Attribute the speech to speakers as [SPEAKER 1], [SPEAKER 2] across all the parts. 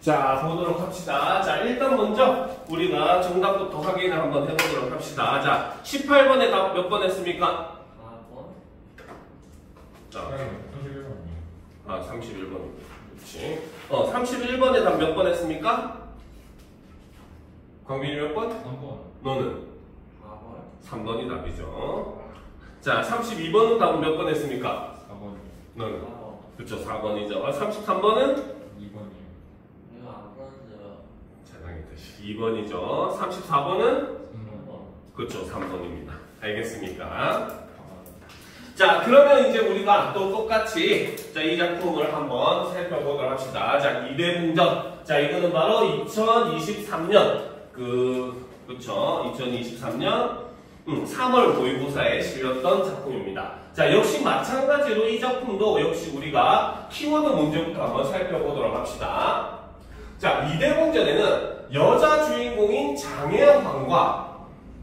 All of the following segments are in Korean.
[SPEAKER 1] 자, 보도록 합시다. 자, 일단 먼저 우리가 정답부터 확인을 한번 해보도록 합시다. 자, 18번에 답 몇 번 했습니까?
[SPEAKER 2] 4번?
[SPEAKER 1] 자,
[SPEAKER 2] 31번.
[SPEAKER 1] 아, 31번. 그렇지. 31번에 답 몇 번 했습니까? 광빈이 몇 번?
[SPEAKER 2] 3번.
[SPEAKER 1] 너는?
[SPEAKER 2] 4번?
[SPEAKER 1] 3번이 답이죠. 자, 32번은 답은 몇 번 했습니까?
[SPEAKER 2] 4번.
[SPEAKER 1] 너는?
[SPEAKER 2] 4번.
[SPEAKER 1] 그렇죠, 4번이죠. 33번은?
[SPEAKER 2] 2번이요.
[SPEAKER 3] 이거 안 풀었어요.
[SPEAKER 1] 자랑했듯이 2번이죠. 34번은?
[SPEAKER 2] 3번.
[SPEAKER 1] 그렇죠, 3번입니다. 알겠습니까? 자, 그러면 이제 우리가 또 똑같이 자, 이 작품을 한번 살펴보도록 합시다. 자, 이대붕전. 자, 이거는 바로 2023년 그렇죠. 2023년 3월 모의고사에 실렸던 작품입니다. 자, 역시 마찬가지로 이 작품도 역시 우리가 키워드 문제부터 한번 살펴보도록 합시다. 자, 이대붕전에는 여자 주인공인 장혜환과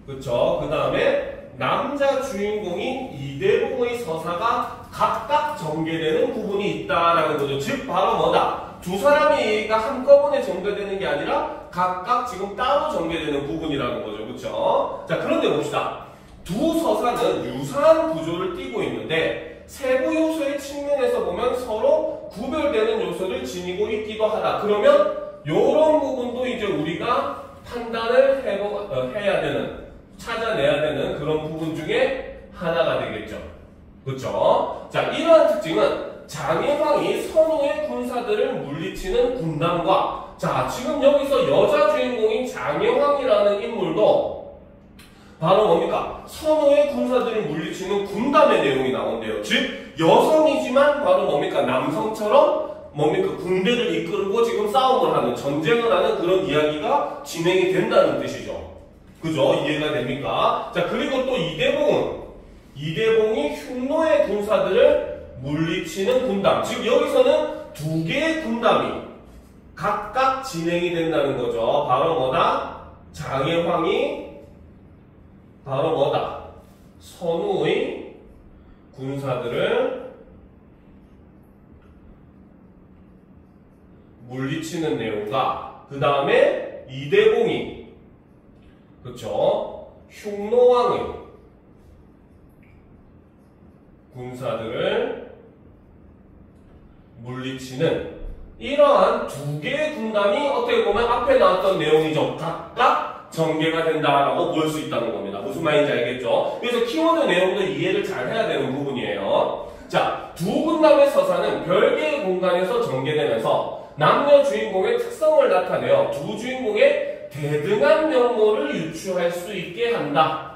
[SPEAKER 1] 그렇죠. 그 다음에 남자 주인공인 이대붕의 서사가 각각 전개되는 부분이 있다라는 거죠. 즉 바로 뭐다? 두 사람이 한꺼번에 전개되는 게 아니라 각각 지금 따로 전개되는 부분이라는 거죠. 그렇죠? 자, 그런데 봅시다. 두 서사는 유사한 구조를 띠고 있는데 세부 요소의 측면에서 보면 서로 구별되는 요소를 지니고 있기도 하다. 그러면 이런 부분도 이제 우리가 판단을 해야 되는, 찾아내야 되는 그런 부분 중에 하나가 되겠죠. 그렇죠? 자, 이러한 특징은 장혜황이 선우의 군사들을 물리치는 군단과 자, 지금 여기서 여자 주인공인 장혜황이라는 인물도 바로 뭡니까? 선우의 군사들을 물리치는 군단의 내용이 나온대요. 즉, 여성이지만 바로 뭡니까? 남성처럼 뭡니까? 군대를 이끌고 지금 싸움을 하는, 전쟁을 하는 그런 이야기가 진행이 된다는 뜻이죠. 그죠? 이해가 됩니까? 자, 그리고 또 이대봉이 흉노의 군사들을 물리치는 군단. 즉, 여기서는 두 개의 군단이 각각 진행이 된다는 거죠. 바로 뭐다? 장혜황이 바로 뭐다? 선우의 군사들을 물리치는 내용과 그 다음에 이대봉이 그렇죠? 흉노왕의 군사들을 물리치는 이러한 두 개의 군단이 어떻게 보면 앞에 나왔던 내용이죠. 각각 전개가 된다라고 볼 수 있다는 겁니다. 무슨 말인지 알겠죠? 그래서 키워드 내용도 이해를 잘 해야 되는 부분이에요. 자, 두 군단의 서사는 별개의 공간에서 전개되면서 남녀 주인공의 특성을 나타내어 두 주인공의 대등한 면모를 유추할 수 있게 한다.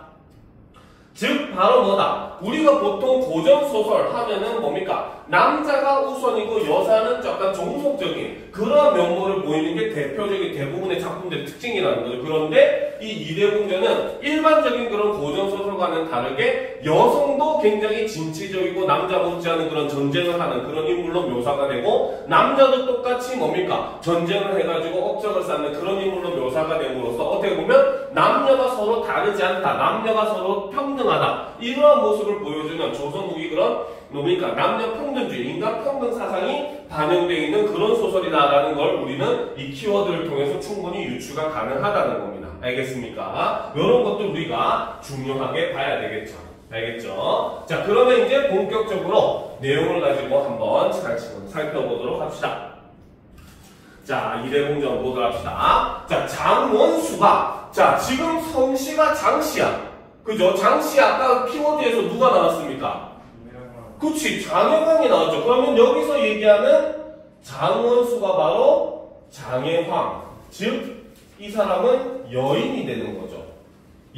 [SPEAKER 1] 즉 바로 뭐다? 우리가 보통 고전소설 하면은 뭡니까? 남자가 우선이고 여자는 약간 종속적인 그런 면모를 보이는 게 대표적인 대부분의 작품들의 특징이라는 거죠. 그런데 이 이대붕전은 일반적인 그런 고전소설과는 다르게 여성도 굉장히 진취적이고 남자 못지않은 그런 전쟁을 하는 그런 인물로 묘사가 되고 남자도 똑같이 뭡니까? 전쟁을 해가지고 업적을 쌓는 그런 인물로 묘사가 됨으로써 어떻게 보면 남녀가 서로 다르지 않다. 남녀가 서로 평등하다. 이러한 모습을 보여주는 조선 후기 그런 뭡니까? 남녀 평등주의, 인간 평등 사상이 반영되어 있는 그런 소설이다라는 걸 우리는 이 키워드를 통해서 충분히 유추가 가능하다는 겁니다. 알겠습니까? 이런 것도 우리가 중요하게 봐야 되겠죠. 알겠죠? 자, 그러면 이제 본격적으로 내용을 가지고 한번 살펴보도록 합시다. 자, 이대붕전 보도록 합시다. 자, 장원수가 자, 지금 성씨가 장씨야. 그죠? 장씨 아까 키워드에서 누가 나왔습니까? 그치, 장혜황이 나왔죠. 그러면 여기서 얘기하는 장원수가 바로 장혜황. 즉, 이 사람은 여인이 되는 거죠.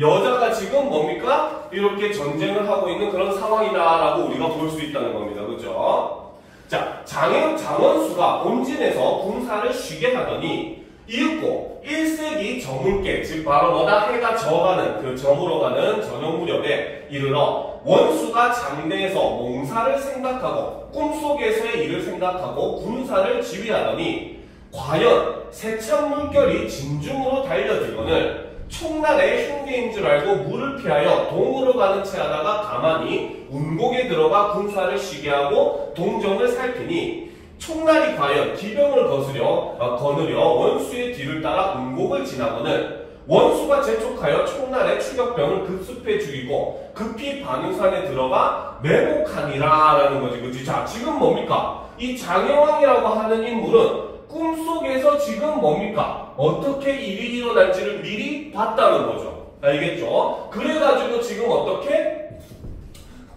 [SPEAKER 1] 여자가 지금 뭡니까? 이렇게 전쟁을 하고 있는 그런 상황이다라고 우리가 볼 수 있다는 겁니다. 그죠? 자, 장원수가 본진에서 군사를 쉬게 하더니 이윽고 1세기 저물게, 즉 바로 뭐다? 해가 져가는, 그 저물어 가는 저녁 무렵에 이르러 원수가 장대에서 몽사를 생각하고 꿈속에서의 일을 생각하고 군사를 지휘하더니 과연 세찬 물결이 진중으로 달려들거늘 총날의 흉계인 줄 알고 물을 피하여 동으로 가는 채 하다가 가만히 운곡에 들어가 군사를 쉬게 하고 동정을 살피니 총날이 과연 기병을 거느려 원수의 뒤를 따라 운곡을 지나거늘 원수가 재촉하여 총날의 추격병을 급습해 죽이고 급히 반응산에 들어가 매복하니라라는 거지, 그치? 자, 지금 뭡니까? 이 장혜왕이라고 하는 인물은 꿈속에서 지금 뭡니까? 어떻게 일이 일어날지를 미리 봤다는 거죠. 알겠죠? 그래가지고 지금 어떻게?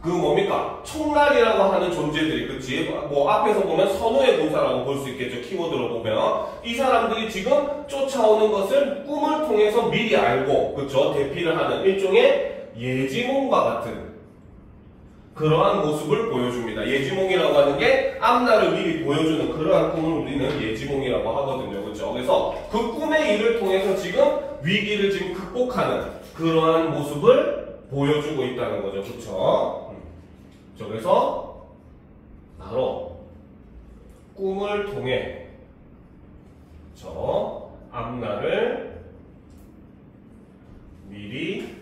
[SPEAKER 1] 뭡니까? 총날이라고 하는 존재들이, 그치? 뭐, 앞에서 보면 선우의 군사라고 볼 수 있겠죠. 키워드로 보면. 이 사람들이 지금 쫓아오는 것을 꿈을 통해서 미리 알고, 그쵸? 대피를 하는 일종의 예지몽과 같은 그러한 모습을 보여줍니다. 예지몽이라고 하는 게 앞날을 미리 보여주는 그러한 꿈을 우리는 예지몽이라고 하거든요. 그쵸? 그래서 그 꿈의 일을 통해서 지금 위기를 지금 극복하는 그러한 모습을 보여주고 있다는 거죠. 그쵸? 그래서 바로 꿈을 통해 앞날을 미리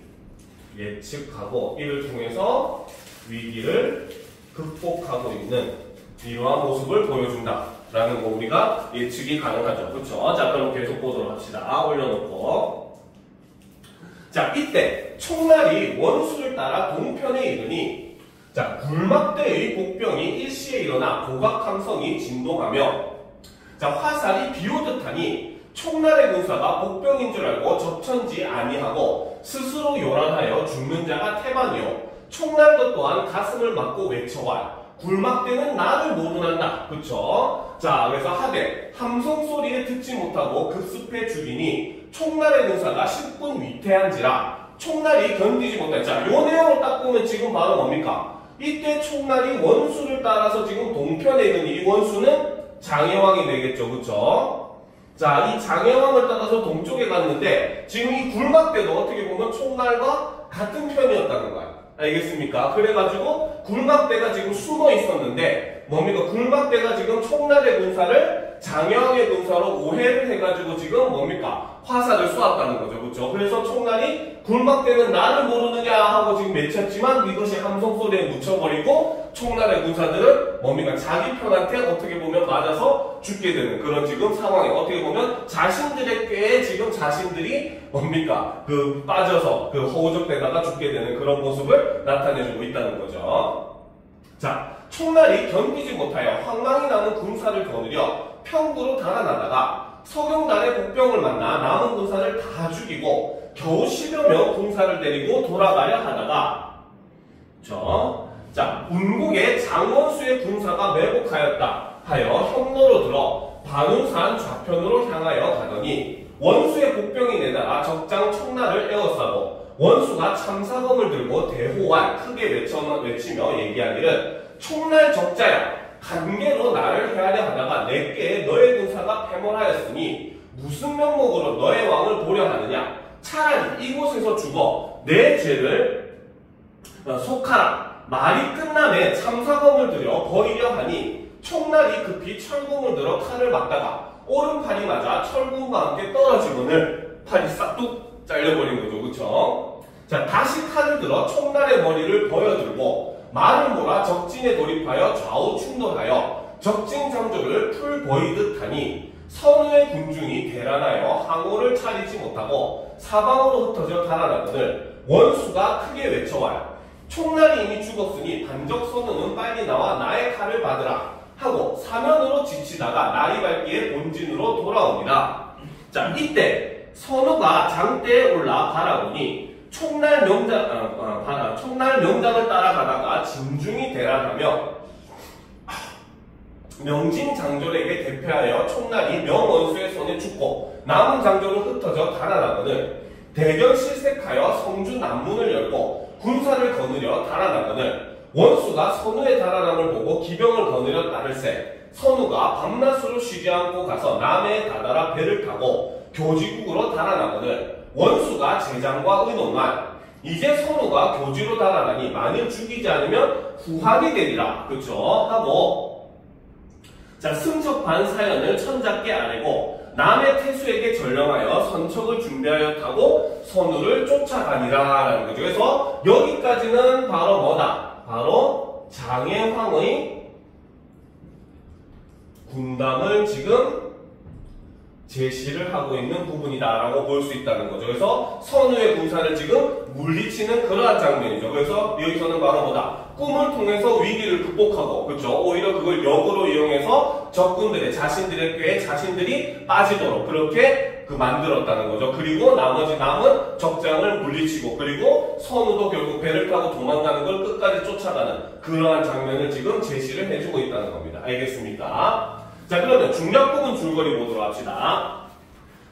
[SPEAKER 1] 예측하고 이를 통해서 위기를 극복하고 있는 이러한 모습을 보여준다라는 거 우리가 예측이 가능하죠. 그렇죠? 자, 그럼 계속 보도록 합시다. 올려놓고. 자, 이때 총날이 원수를 따라 동편에 이르니 자, 굴막대의 복병이 일시에 일어나 고각함성이 진동하며 자, 화살이 비오듯하니 총날의 군사가 복병인 줄 알고 접천지 아니하고 스스로 요란하여 죽는 자가 태반이요 총날도 또한 가슴을 막고 외쳐와 굴막대는 나를 모른한다. 그쵸? 자, 그래서 하되 함성 소리에 듣지 못하고 급습해 죽이니 총날의 군사가 10분 위태한지라 총날이 견디지 못한다. 자, 요 내용을 딱 보면 지금 바로 뭡니까? 이때 총날이 원수를 따라서 지금 동편에 있는 이 원수는 장혜왕이 되겠죠. 그쵸? 자, 이 장혜왕을 따라서 동쪽에 갔는데 지금 이 굴막대도 어떻게 보면 총날과 같은 편이었다는 거야. 알겠습니까? 그래가지고 굴막대가 지금 숨어 있었는데 뭡니까? 굴막대가 지금 총날의 군사를 장혜왕의 군사로 오해를 해가지고 지금 뭡니까? 화살을 쏘았다는 거죠. 그렇죠? 그래서 총날이 굴막대는 나를 모르느냐 하고 지금 외쳤지만 이것이 함성소리에 묻혀버리고 총날의 군사들은 뭡니까? 자기 편한테 어떻게 보면 맞아서 죽게 되는 그런 지금 상황이 어떻게 보면 자신들의 꾀에 지금 자신들이 뭡니까? 빠져서 허우적대다가 죽게 되는 그런 모습을 나타내주고 있다는 거죠. 자, 총날이 견디지 못하여 황망이 나는 군사를 거느려 평구로 달아나다가 서경단의 복병을 만나 남은 군사를 다 죽이고 겨우 10여 명 군사를 데리고 돌아가려 하다가 자, 운국의 장원수의 군사가 매복하였다 하여 현로로 들어 반운산 좌편으로 향하여 가더니 원수의 복병이 내다가 적장 총날을 에워싸고 원수가 참사검을 들고 대호환 크게 외치며 얘기하기를 총날 적자야 관계로 나를 헤아려 하다가 내게 너의 군사가 패몰하였으니 무슨 명목으로 너의 왕을 보려 하느냐 차라리 이곳에서 죽어 내 죄를 속하라. 말이 끝남에 참사검을 들여 버리려 하니 총날이 급히 철궁을 들어 칼을 맞다가 오른팔이 맞아 철궁과 함께 떨어지거늘 팔이 싹둑 잘려버린 거죠. 그쵸? 자, 다시 칼을 들어 총날의 머리를 버여들고 말을 몰아 적진에 돌입하여 좌우 충돌하여 적진 장조를 풀 보이듯 하니 선우의 군중이 대란하여 항호를 차리지 못하고 사방으로 흩어져 달아나거늘 원수가 크게 외쳐와요. 총날이 이미 죽었으니 반적 선우는 빨리 나와 나의 칼을 받으라 하고 사면으로 지치다가 날이 밝기에 본진으로 돌아옵니다. 자, 이때 선우가 장대에 올라 바라보니 총날 명장을 따라가다가 진중이 대란하며 명진 장졸에게 대표하여 총날이 명원수의 손에 죽고 남은 장졸은 흩어져 달아나거늘 대견 실색하여 성주 남문을 열고 군사를 거느려 달아나거늘 원수가 선우의 달아남을 보고 기병을 거느려 따를새 선우가 밤낮으로 쉬지 않고 가서 남해에 다다라 배를 타고 교지국으로 달아나거늘 원수가 제장과 의논만 이제 선우가 교지로 달아나니 만일 죽이지 않으면 후환이 되리라. 그쵸? 하고 자, 승척반 사연을 천작께 아뢰고 남의 태수에게 전령하여 선척을 준비하여 타고 선우를 쫓아가니라 라는 거죠. 그래서 여기까지는 바로 뭐다? 바로 장혜황의 군담을 지금 제시를 하고 있는 부분이다라고 볼 수 있다는 거죠. 그래서 선우의 군사를 지금 물리치는 그러한 장면이죠. 그래서 여기서는 바로 뭐다? 꿈을 통해서 위기를 극복하고, 그렇죠? 오히려 그걸 역으로 이용해서 적군들의 자신들의 꾀에 자신들이 빠지도록 그렇게 만들었다는 거죠. 그리고 나머지 남은 적장을 물리치고, 그리고 선우도 결국 배를 타고 도망가는 걸 끝까지 쫓아가는 그러한 장면을 지금 제시를 해주고 있다는 겁니다. 알겠습니까? 자, 그러면 중략 부분 줄거리 보도록 합시다.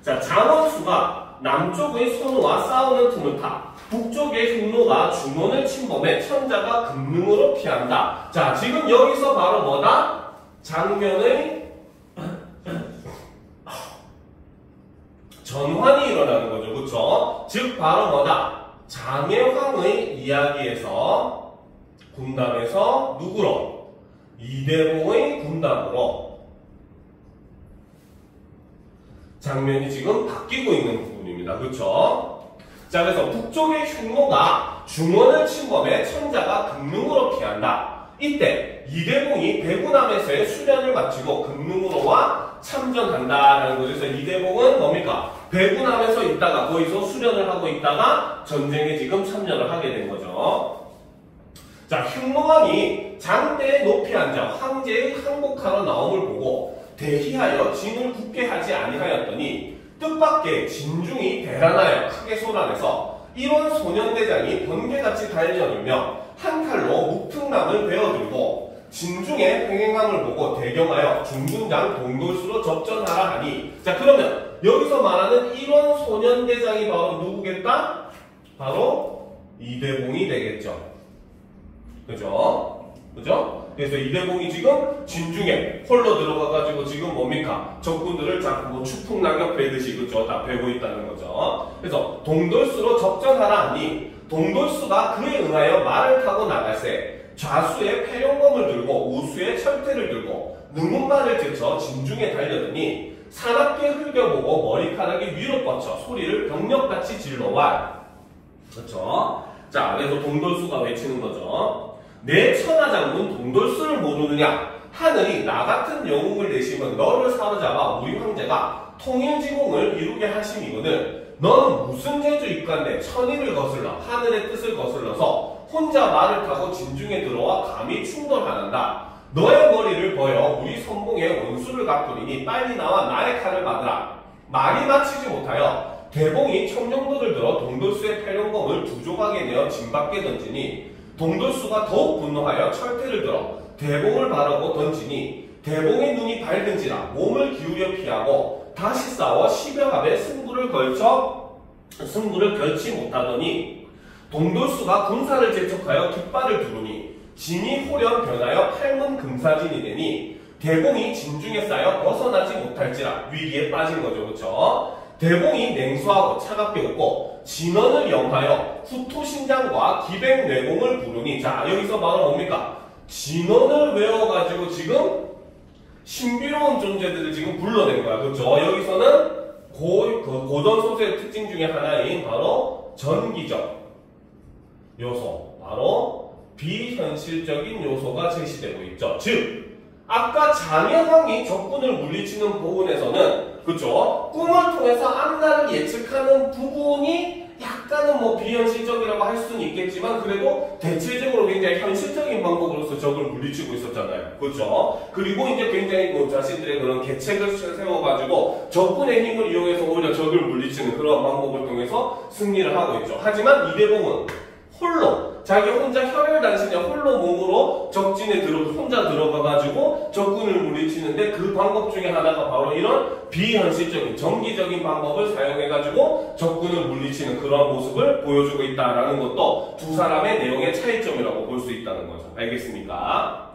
[SPEAKER 1] 자, 장원수가 남쪽의 선우와 싸우는 틈을 타 북쪽의 흉노가 중원을 침범해 천자가 금능으로 피한다. 자, 지금 여기서 바로 뭐다? 장면의 전환이 일어나는 거죠. 그쵸? 즉, 바로 뭐다? 장혜황의 이야기에서 군담에서 누구로? 이대봉의 군담으로 장면이 지금 바뀌고 있는 부분입니다. 그렇죠? 자, 그래서 북쪽의 흉노가 중원을 침범해 천자가 금능으로 피한다. 이때 이대봉이 배구남에서의 수련을 마치고 금능으로와 참전한다라는 거죠. 그래서 이대봉은 뭡니까? 배구남에서 있다가 거기서 수련을 하고 있다가 전쟁에 지금 참여를 하게 된 거죠. 자, 흉노왕이 장대에 높이 앉아 황제의 항복하러 나옴을 보고 대희하여 진을 굳게 하지 아니하였더니 뜻밖의 진중이 대란하여 크게 소란해서 일원 소년대장이 번개같이 달려들며 한 칼로 묵특남을 베어들고 진중의 횡행함을 보고 대경하여 중군장 동돌수로 접전하라 하니, 자, 그러면 여기서 말하는 일원 소년대장이 바로 누구겠다? 바로 이대봉이 되겠죠. 그죠? 그죠? 그래서 이대봉이 지금 진중에 홀로 들어가가지고 지금 뭡니까? 적군들을 자꾸 뭐 추풍낙엽 베듯이, 그죠? 다 베고 있다는 거죠. 그래서 동돌수로 접전하라 하니 동돌수가 그에 응하여 말을 타고 나갈새 좌수에 패룡검을 들고 우수에 철퇴를 들고 능운말을 제쳐 진중에 달려드니 사납게 흘겨보고 머리카락이 위로 뻗쳐 소리를 병력같이 질러와. 그렇죠? 자, 그래서 동돌수가 외치는 거죠. 내 천하장군 동돌수를 모르느냐? 하늘이 나 같은 영웅을 내시면 너를 사로잡아 우리 황제가 통일지공을 이루게 하심이거늘 너는 무슨 재주 입간데 천일을 거슬러 하늘의 뜻을 거슬러서 혼자 말을 타고 진중에 들어와 감히 충돌하는다. 너의 머리를 버여 우리 선봉에 원수를 갚으리니 빨리 나와 나의 칼을 받으라. 말이 마치지 못하여 대봉이 청정도를 들어 동돌수의 패룡검을 두 조각에 내어 진 밖에 던지니 동돌수가 더욱 분노하여 철퇴를 들어 대봉을 바라고 던지니 대봉의 눈이 밝은지라 몸을 기울여 피하고 다시 싸워 10여 합에 승부를 결치 못하더니 동돌수가 군사를 재촉하여 깃발을 두르니 진이 호련 변하여 팔문 금사진이 되니 대봉이 진중에 쌓여 벗어나지 못할지라 위기에 빠진 거죠. 그렇죠? 대봉이 냉소하고 차갑게 웃고 진원을 영하여 후토신장과 기백뇌공을 부르니, 자, 여기서 바로 뭡니까? 진원을 외워가지고 지금 신비로운 존재들을 지금 불러낸 거야. 그렇죠? 여기서는 고전 소설의 특징 중에 하나인 바로 전기적 요소, 바로 비현실적인 요소가 제시되고 있죠. 즉, 아까 장혜황이 적군을 물리치는 부분에서는, 그쵸? 꿈을 통해서 앞날을 예측하는 부분이 약간은 뭐 비현실적이라고 할 수는 있겠지만, 그래도 대체적으로 굉장히 현실적인 방법으로서 적을 물리치고 있었잖아요. 그쵸? 그리고 이제 굉장히 그 자신들의 그런 계책을 세워가지고 적군의 힘을 이용해서 오히려 적을 물리치는 그런 방법을 통해서 승리를 하고 있죠. 하지만 이대봉은 홀로, 자기 혼자 혈혈단신에 홀로 몸으로 적진에 혼자 들어가가지고 적군을 물리치는데 그 방법 중에 하나가 바로 이런 비현실적인 정기적인 방법을 사용해가지고 적군을 물리치는 그런 모습을 보여주고 있다는 것도 두 사람의 내용의 차이점이라고 볼 수 있다는 거죠. 알겠습니까?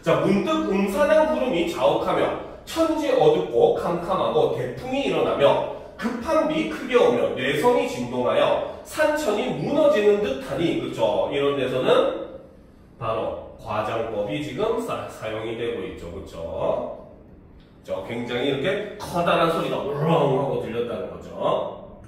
[SPEAKER 1] 자, 문득 음산한 구름이 자욱하며 천지 어둡고 캄캄하고 대풍이 일어나며 급한 비 크게 오며 뇌성이 진동하여 산천이 무너지는 듯하니, 그쵸? 이런 데서는 바로 과장법이 지금 사용이 되고 있죠. 그쵸? 굉장히 이렇게 커다란 소리가 우렁 하고 들렸다는 거죠.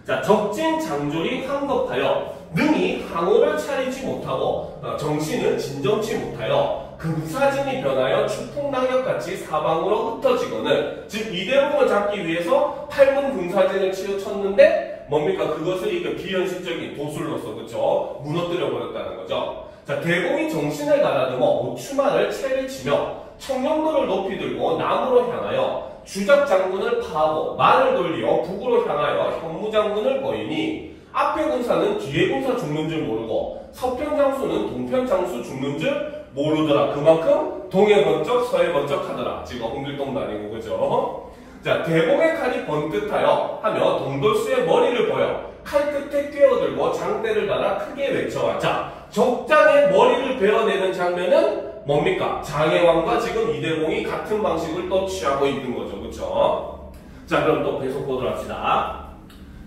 [SPEAKER 1] 자, 적진 장졸이 황급하여 능히 항우를 차리지 못하고 정신을 진정치 못하여 금사진이 변하여 추풍낙엽같이 사방으로 흩어지거늘 즉 이대봉을 잡기 위해서 8문 금사진을 치우쳤는데 뭡니까? 그것을 이게 비현실적인 도술로서 그쵸? 무너뜨려 버렸다는 거죠. 자, 대공이 정신을 가다듬어 오추만을 채를 치며 청룡도를 높이 들고 남으로 향하여 주작장군을 파하고 말을 돌리어 북으로 향하여 현무장군을 보이니 앞에 군사는 뒤에 군사 죽는 줄 모르고 서편장수는 동편장수 죽는 줄 모르더라. 그만큼 동해 번쩍 서해 번쩍 하더라. 지금 홍길동도 아니고 그죠? 자, 대공의 칼이 번듯하여 하며 동돌수의 머리를 보여 칼 끝에 꿰어들고 장대를 달아 크게 외쳐와. 자, 적장의 머리를 베어내는 장면은 뭡니까? 장혜왕과 지금 이대공이 같은 방식을 또 취하고 있는 거죠. 그쵸? 자, 그럼 또 계속 보도록 합시다.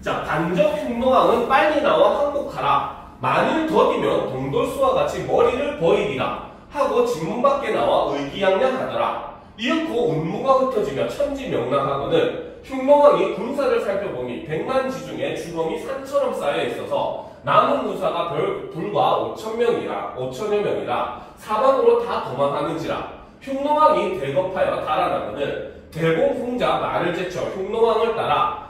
[SPEAKER 1] 자, 반적 흉노왕은 빨리 나와 항복하라. 만일 더디면 동돌수와 같이 머리를 버이리라. 하고 진문 밖에 나와 의기양양하더라. 이윽고 운무가 흩어지며 천지명랑하거늘 흉노왕이 군사를 살펴보니 100만 지중에 주검이 산처럼 쌓여 있어서 남은 군사가 불과 5천여 명이라 사방으로 다 도망하는지라. 흉노왕이 대겁하여 달아나거늘 대공풍자 말을 제쳐 흉노왕을 따라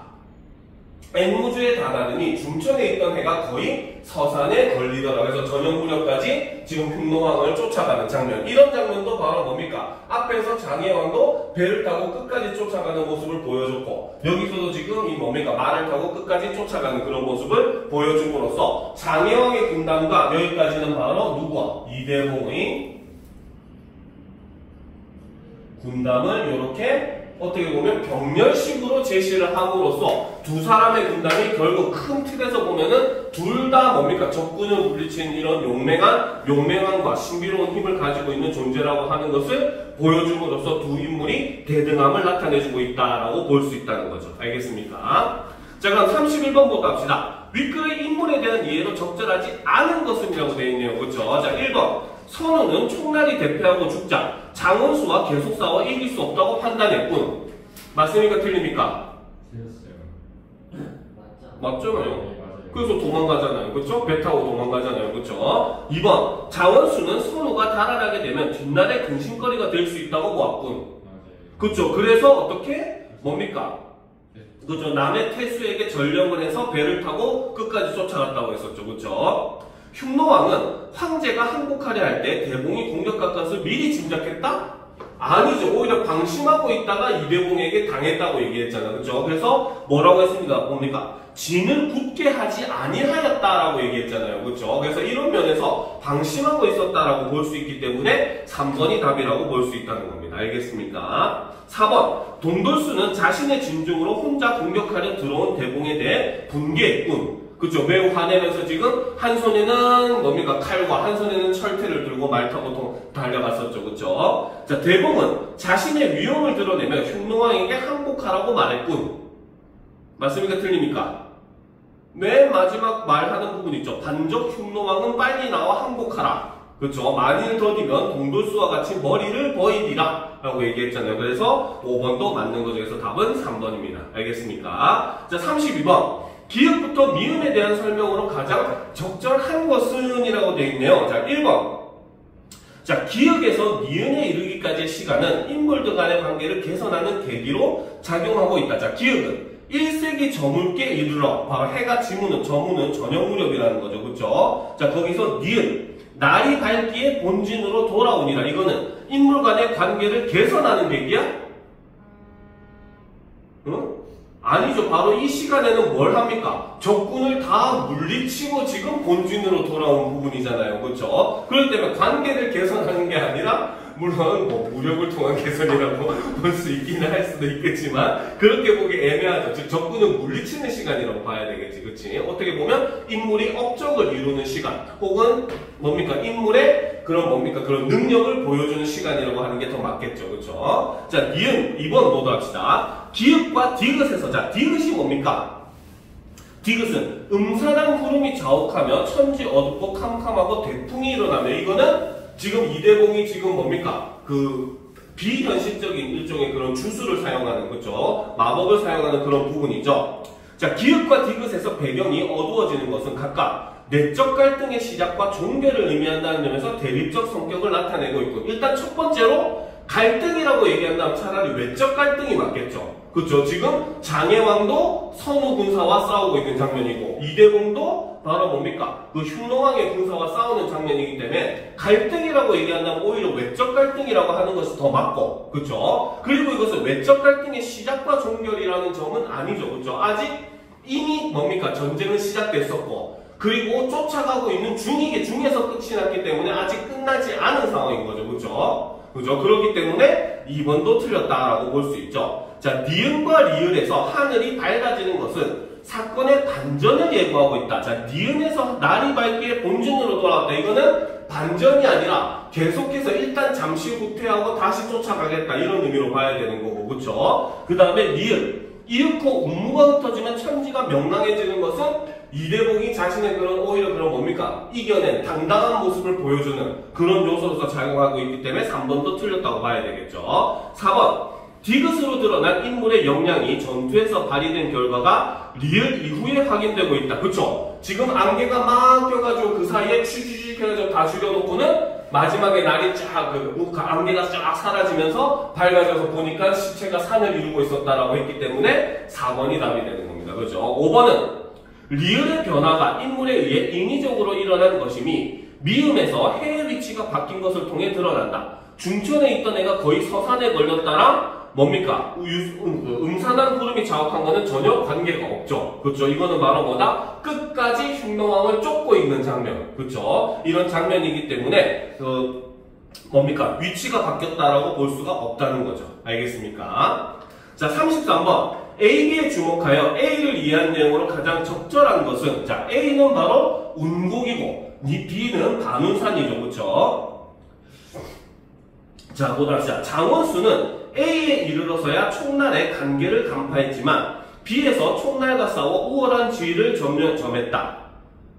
[SPEAKER 1] 앵무주에 다다르니 중천에 있던 해가 거의 서산에 걸리더라. 그래서 저녁 무렵까지 지금 흉노왕을 쫓아가는 장면. 이런 장면도 바로 뭡니까? 앞에서 장혜왕도 배를 타고 끝까지 쫓아가는 모습을 보여줬고 여기서도 지금 이 뭡니까? 말을 타고 끝까지 쫓아가는 그런 모습을 보여줌으로써 장혜왕의 군단과 여기까지는 바로 누구와? 이대봉의 군단을 이렇게 어떻게 보면 병렬식으로 제시를 함으로써 두 사람의 군단이 결국 큰 틀에서 보면은 둘 다 뭡니까? 적군을 물리치는 이런 용맹함과 신비로운 힘을 가지고 있는 존재라고 하는 것을 보여줌으로써 두 인물이 대등함을 나타내주고 있다라고 볼 수 있다는 거죠. 알겠습니까? 자, 그럼 31번 보도록 합시다. 윗글의 인물에 대한 이해로 적절하지 않은 것은이라고 되어 있네요. 그렇죠? 자, 1번. 선우는 총날이 대패하고 죽자 장원수와 계속 싸워 이길 수 없다고 판단했군. 맞습니까? 틀립니까?
[SPEAKER 2] 틀렸어요.
[SPEAKER 1] 맞잖아요.
[SPEAKER 2] 네, 맞아요.
[SPEAKER 1] 그래서 도망가잖아요. 그렇죠? 배 타고 도망가잖아요. 그렇죠? 2번. 장원수는 선우가 달아나게 되면 뒷날에 근심거리가 될 수 있다고 보았군.
[SPEAKER 2] 맞아요.
[SPEAKER 1] 그렇죠? 그래서 어떻게? 뭡니까? 그렇죠? 남의 태수에게 전령을 해서 배를 타고 끝까지 쫓아갔다고 했었죠. 그렇죠? 흉노왕은 황제가 항복하려 할 때 대공이 공격할 것을 미리 짐작했다? 아니죠. 오히려 방심하고 있다가 이대공에게 당했다고 얘기했잖아요. 그렇죠? 그래서 뭐라고 했습니다. 뭡니까? 진을 굳게 하지 아니하였다라고 얘기했잖아요. 그렇죠? 그래서 이런 면에서 방심하고 있었다라고 볼 수 있기 때문에 3번이 답이라고 볼 수 있다는 겁니다. 알겠습니까? 4번. 동돌수는 자신의 진중으로 혼자 공격하려 들어온 대공에 대해 분개했군. 그쵸? 매우 화내면서 지금 한 손에는 뭡니까? 칼과 한 손에는 철퇴를 들고 말 타고 달려갔었죠. 그쵸? 자, 대공은 자신의 위험을 드러내며 흉노왕에게 항복하라고 말했군. 맞습니까? 틀립니까? 맨 마지막 말하는 부분 있죠. 반적 흉노왕은 빨리 나와 항복하라. 그렇죠? 만일 더디면 동돌수와 같이 머리를 버이리라 라고 얘기했잖아요. 그래서 5번도 맞는 거죠. 그래서 답은 3번입니다. 알겠습니까? 자, 32번. 기역부터 미음에 대한 설명으로 가장 적절한 것은 이라고 되어 있네요. 자, 1번. 자, 기역에서 니은에 이르기까지의 시간은 인물들 간의 관계를 개선하는 계기로 작용하고 있다. 자, 기역은 1세기 저물게 이르러 바로 해가 지무는 저무는 저녁 무렵이라는 거죠. 그렇죠? 자, 거기서 니은 날이 밝기에 본진으로 돌아오니라. 이거는 인물 간의 관계를 개선하는 계기야? 응? 아니죠. 바로 이 시간에는 뭘 합니까? 적군을 다 물리치고 지금 본진으로 돌아온 부분이잖아요. 그렇죠? 그렇기 때문에 관계를 개선하는 게 아니라 물론 뭐 무력을 통한 개선이라고 볼 수 있기는 할 수도 있겠지만 그렇게 보기 애매하죠. 즉 적군을 물리치는 시간이라고 봐야 되겠지. 그치? 어떻게 보면 인물이 업적을 이루는 시간 혹은 뭡니까? 인물의 그런 뭡니까? 그런 능력을 보여주는 시간이라고 하는 게 더 맞겠죠. 그쵸? 자, 니은 2번 보도합시다. 기읍과 디귿에서 자, 디귿이 뭡니까? 디귿은 음산한 구름이 자욱하며 천지 어둡고 캄캄하고 대풍이 일어나며 이거는 지금 이대공이 지금 뭡니까? 그 비현실적인 일종의 그런 주술을 사용하는 거죠. 마법을 사용하는 그런 부분이죠. 자, 기읍과 디귿에서 배경이 어두워지는 것은 각각 내적 갈등의 시작과 종결을 의미한다는 점에서 대립적 성격을 나타내고 있고, 일단 첫 번째로 갈등이라고 얘기한다면 차라리 외적 갈등이 맞겠죠. 그렇죠? 지금 장혜왕도 선우 군사와 싸우고 있는 장면이고 이대공도 바로 뭡니까? 그 흉노왕의 군사와 싸우는 장면이기 때문에 갈등이라고 얘기한다면 오히려 외적 갈등이라고 하는 것이 더 맞고, 그렇죠? 그리고 이것은 외적 갈등의 시작과 종결이라는 점은 아니죠. 그렇죠? 아직 이미 뭡니까? 전쟁은 시작됐었고 그리고 쫓아가고 있는 중에서 끝이 났기 때문에 아직 끝나지 않은 상황인 거죠. 그렇죠? 그죠? 그렇기 때문에 2번도 틀렸다라고 볼 수 있죠. 자, 니은과 리을에서 하늘이 밝아지는 것은 사건의 반전을 예고하고 있다. 자, 니은에서 날이 밝게 본진으로 돌아왔다. 이거는 반전이 아니라 계속해서 일단 잠시 후퇴하고 다시 쫓아가겠다. 이런 의미로 봐야 되는 거고, 그쵸? 그 다음에 리을. 이윽고 운무가 흩어지면 천지가 명랑해지는 것은 이대복이 자신의 오히려 그런 뭡니까? 이겨낸 당당한 모습을 보여주는 그런 요소로서 작용하고 있기 때문에 3번도 틀렸다고 봐야 되겠죠. 4번. 디귿으로 드러난 인물의 역량이 전투에서 발휘된 결과가 리을 이후에 확인되고 있다. 그쵸? 지금 안개가 막 껴가지고 그 사이에 취취취 해가지고 다 죽여놓고는 마지막에 날이 쫙, 안개가 쫙 사라지면서 밝아져서 보니까 시체가 산을 이루고 있었다라고 했기 때문에 4번이 답이 되는 겁니다. 그죠? 5번은 리을의 변화가 인물에 의해 인위적으로 일어난 것이니 미음에서 해의 위치가 바뀐 것을 통해 드러난다. 중천에 있던 애가 거의 서산에 걸렸다랑 뭡니까? 음산한 구름이 자욱한 거는 전혀 관계가 없죠. 그렇죠? 이거는 바로 뭐다? 끝까지 흉노왕을 쫓고 있는 장면. 그렇죠? 이런 장면이기 때문에 뭡니까? 위치가 바뀌었다라고 볼 수가 없다는 거죠. 알겠습니까? 자, 33번. A, B에 주목하여 A를 이해한 내용으로 가장 적절한 것은, 자, A는 바로 운곡이고 B는 반운산이죠. 그렇죠? 자, 보도록 합시다. 장원수는 A에 이르러서야 총날의 관계를 간파했지만 B에서 총날과 싸워 우월한 지위를 점했다.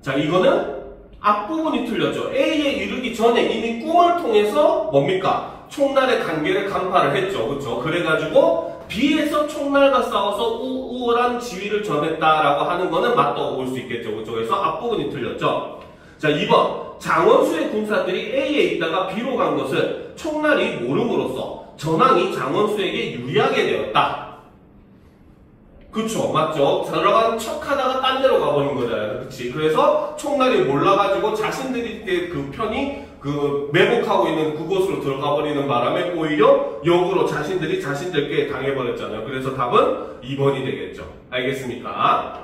[SPEAKER 1] 자, 이거는 앞부분이 틀렸죠. A에 이르기 전에 이미 꿈을 통해서 뭡니까? 총날의 관계를 간파를 했죠. 그렇죠? 그래가지고 B에서 총날과 싸워서 우월한 지위를 점했다라고 하는 거는 맞다고 볼 수 있겠죠. 그렇죠? 그래서 앞부분이 틀렸죠. 자, 2번. 장원수의 군사들이 A에 있다가 B로 간 것을 총날이 모름으로써 전황이 장원수에게 유리하게 되었다. 그쵸? 맞죠? 들어간 척 하다가 딴 데로 가버린 거잖아요. 그치? 그래서 총날이 몰라가지고 자신들이 그 편이 매복하고 있는 그곳으로 들어가 버리는 바람에 오히려 역으로 자신들께 당해버렸잖아요. 그래서 답은 2번이 되겠죠. 알겠습니까?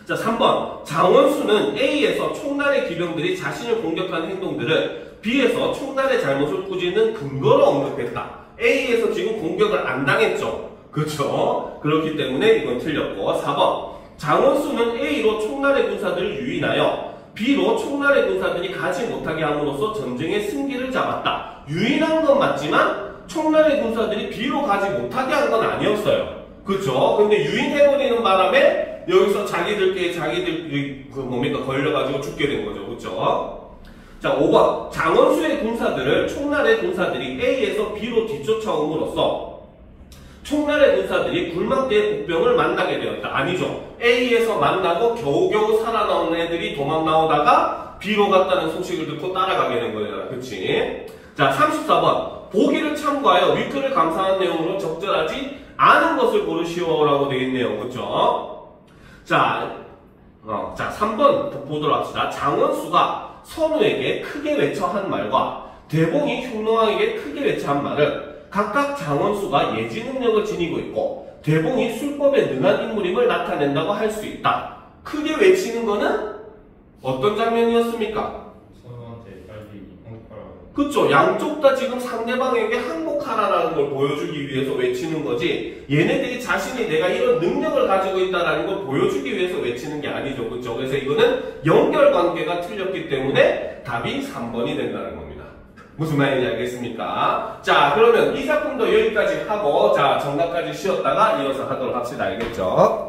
[SPEAKER 1] 자, 3번. 장원수는 A에서 총날의 기병들이 자신을 공격한 행동들을 B에서 총날의 잘못을 꾸짖는 근거로 언급했다. A에서 지금 공격을 안 당했죠. 그렇죠? 그렇기 때문에 이건 틀렸고. 4번. 장원수는 A로 총날의 군사들을 유인하여 B로 총날의 군사들이 가지 못하게 함으로써 전쟁의 승기를 잡았다. 유인한 건 맞지만 총날의 군사들이 B로 가지 못하게 한 건 아니었어요. 그렇죠? 근데 유인해버리는 바람에 여기서 자기들이 걸려가지고 죽게 된 거죠. 그렇죠? 자, 5번. 장원수의 군사들을 총날의 군사들이 A에서 B로 뒤쫓아옴으로써 총날의 군사들이 굴막대의 복병을 만나게 되었다. 아니죠. A에서 만나고 겨우겨우 살아나온 애들이 도망 나오다가 B로 갔다는 소식을 듣고 따라가게 된 거잖아. 그치? 자, 34번. 보기를 참고하여 윗글을 감상한 내용으로 적절하지 않은 것을 고르시오라고 되어 있네요. 그쵸? 자, 3번 보도록 합시다. 장원수가 선우에게 크게 외쳐 한 말과 대봉이 흉노왕에게 크게 외쳐 한 말은 각각 장원수가 예지 능력을 지니고 있고 대봉이 술법에 능한 인물임을 나타낸다고 할 수 있다. 크게 외치는 거는 어떤 장면이었습니까?
[SPEAKER 2] 선우한테 빨리 항복하라고.
[SPEAKER 1] 그쵸? 양쪽 다 지금 상대방에게 항복하라는 걸 보여주기 위해서 외치는 거지 얘네들이 자신이 내가 이런 능력을 가지고 있다는 걸 보여주기 위해서 외치는 게 아니죠. 그쵸? 그래서 이거는 연결관계가 틀렸기 때문에 답이 3번이 된다는 겁니다. 무슨 말인지 알겠습니까? 자, 그러면 이 작품도 여기까지 하고 자, 정답까지 쉬었다가 이어서 하도록 합시다. 알겠죠?